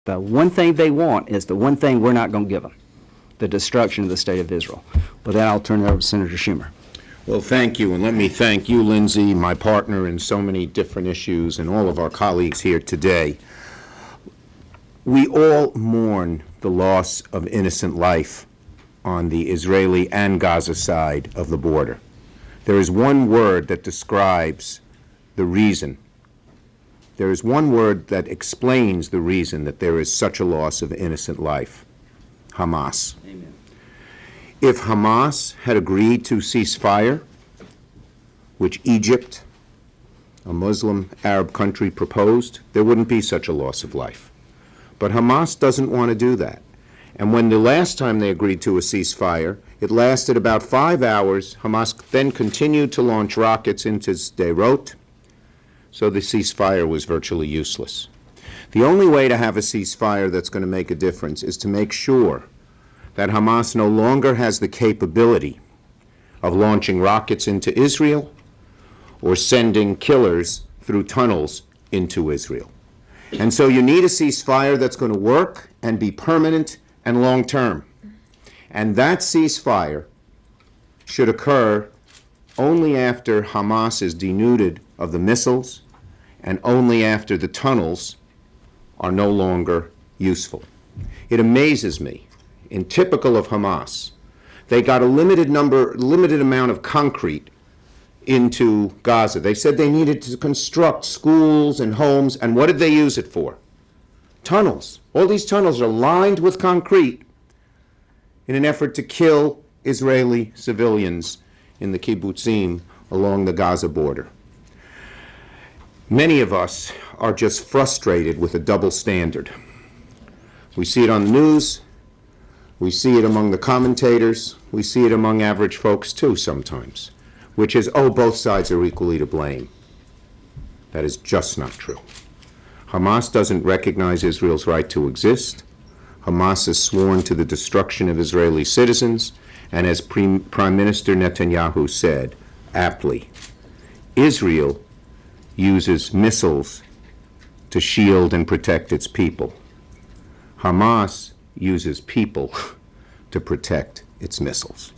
The one thing they want is the one thing we're not going to give them, the destruction of the state of Israel. With that, I'll turn it over to Senator Schumer. Well, thank you, and let me thank you, Lindsey, my partner in so many different issues, and all of our colleagues here today. We all mourn the loss of innocent life on the Israeli and Gaza side of the border. There is one word that describes the reason. There is one word that explains the reason that there is such a loss of innocent life: Hamas. Amen. If Hamas had agreed to ceasefire, which Egypt, a Muslim Arab country, proposed, there wouldn't be such a loss of life. But Hamas doesn't want to do that. And when the last time they agreed to a ceasefire, it lasted about 5 hours. Hamas then continued to launch rockets into Sderot, so the ceasefire was virtually useless. The only way to have a ceasefire that's going to make a difference is to make sure that Hamas no longer has the capability of launching rockets into Israel or sending killers through tunnels into Israel. And so you need a ceasefire that's going to work and be permanent and long-term. And that ceasefire should occur only after Hamas is denuded of the missiles and only after the tunnels are no longer useful. It amazes me, in typical of Hamas, they got a limited amount of concrete into Gaza. They said they needed to construct schools and homes, and what did they use it for? Tunnels. All these tunnels are lined with concrete in an effort to kill Israeli civilians in the kibbutzim along the Gaza border. Many of us are just frustrated with a double standard. We see it on the news, we see it among the commentators, we see it among average folks too sometimes, which is, oh, both sides are equally to blame. That is just not true. Hamas doesn't recognize Israel's right to exist. Hamas has sworn to the destruction of Israeli citizens, and as Prime Minister Netanyahu said, aptly, Israel uses missiles to shield and protect its people. Hamas uses people to protect its missiles.